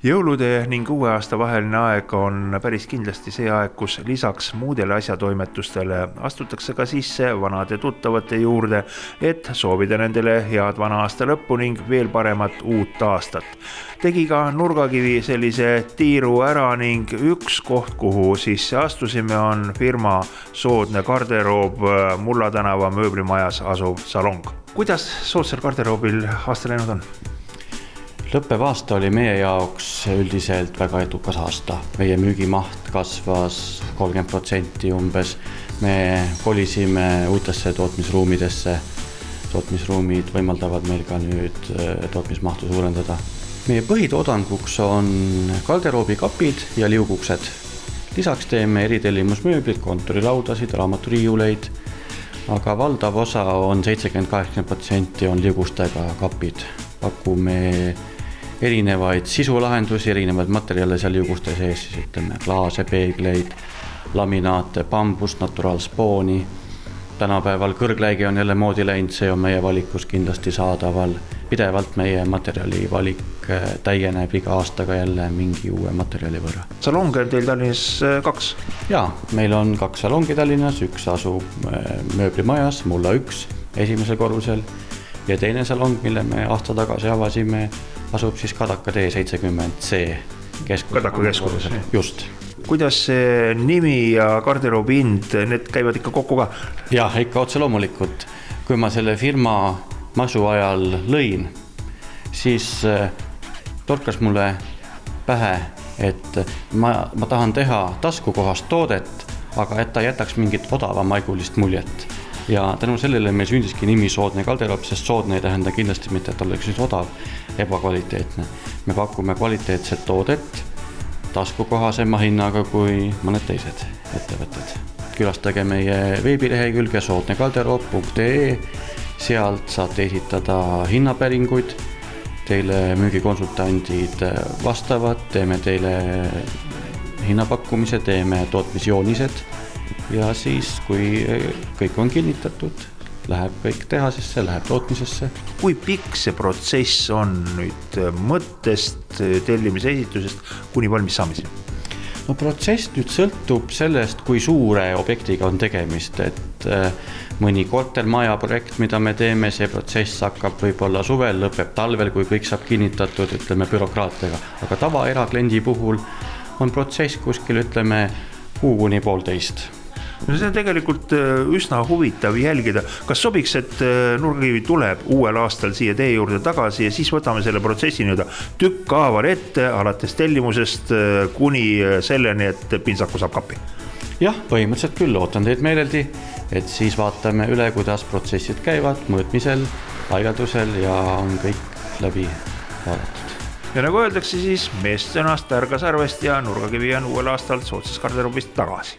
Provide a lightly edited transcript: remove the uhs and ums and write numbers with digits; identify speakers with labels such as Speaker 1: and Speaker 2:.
Speaker 1: Jõulude ning uue aasta vaheline aeg on päris kindlasti see aeg, kus lisaks muudele asjatoimetustele astutakse ka sisse vanade tuttavate juurde, et soovida nendele head vana aasta lõppu ning veel paremat uut aastat. Tegi ka Nurgakivi sellise tiiru ära ning üks koht, kuhu sisse astusime, on firma Soodne garderoob Mulla tänava mööblimajas asuv salong. Kuidas Soodsel garderoobil aasta läinud on?
Speaker 2: Lõppev aasta oli meie jaoks üldiselt väga edukas aasta. Meie müügimaht kasvas 30% umbes. Me kolisime uutesse tootmisruumidesse. Tootmisruumid võimaldavad meil ka nüüd tootmismahtu suurendada. Meie põhitoodanguks on garderoobikapid ja liuguksed. Lisaks teeme eritellimusmööblit, kontorilaudasid, raamaturiiuleid, aga valdav osa on 70-80% on liugustega kapid. Pakume erinevaid sisulahendusi, erinevaid materjale seal liuguste sees, siis ütleme klaase, peegleid, laminaate, bambust, naturaalspooni. Tänapäeval kõrgläigi on jälle moodi läinud, see on meie valikus kindlasti saadaval. Pidevalt meie materjali valik täieneb iga aastaga jälle mingi uue materjali võrra.
Speaker 1: Salonge on teil Tallinnas 2?
Speaker 2: Jaa, meil on 2 salongi Tallinnas, üks asub mööblimajas, Mulla 1 esimesel korrusel ja teine salong, mille me aasta tagasi avasime, asub siis Kadaka tee 70C keskus.
Speaker 1: Kadaka keskuses.
Speaker 2: Just.
Speaker 1: Kuidas see nimi ja garderoobi hind, need käivad ikka kokku ka?
Speaker 2: Jah, ikka otse loomulikult. Kui ma selle firma masu ajal lõin, siis torkas mulle pähe, et ma tahan teha taskukohast toodet, aga et ta jätaks mingit odavamaigulist muljet. Ja tänu sellele meil sündiski nimi Soodne garderoob, sest soodne ei tähenda kindlasti mitte, et oleks odav, ebakvaliteetne. Me pakume kvaliteetset toodet taskukohasema hinnaga kui mõned teised ettevõtted. Külastage meie veebilehekülge soodnegarderoob.ee, sealt saate esitada hinnapäringuid, teile müügikonsultandid vastavad, teeme teile hinnapakkumise, teeme tootmisjoonised. Ja siis, kui kõik on kinnitatud, läheb kõik tehasesse, läheb tootmisesse.
Speaker 1: Kui pikk see protsess on nüüd mõttest, tellimise esitusest kuni valmis saamiseni?
Speaker 2: No protsess nüüd sõltub sellest, kui suure objektiga on tegemist, et mõni kortermaja projekt, mida me teeme, see protsess hakkab võib-olla suvel, lõpeb talvel, kui kõik saab kinnitatud, ütleme bürokraatega. Aga tavaerakliendi puhul on protsess kuskil, ütleme, kuu kuni 1,5.
Speaker 1: No see on tegelikult üsna huvitav jälgida. Kas sobiks, et Nurgakivi tuleb uuel aastal siia tee juurde tagasi ja siis võtame selle protsessi tükk haaval ette, alates tellimusest kuni selleni, et pintsaku saab kappi?
Speaker 2: Jah, põhimõtteliselt küll, ootan teid meeleldi, et siis vaatame üle, kuidas protsessid käivad, mõõtmisel, paigaldusel ja on kõik läbi vaadatud.
Speaker 1: Ja nagu öeldakse siis, meest sõnast, ärgas arvest ja Nurgakivi on uuel aastal Soodsest garderoobist tagasi.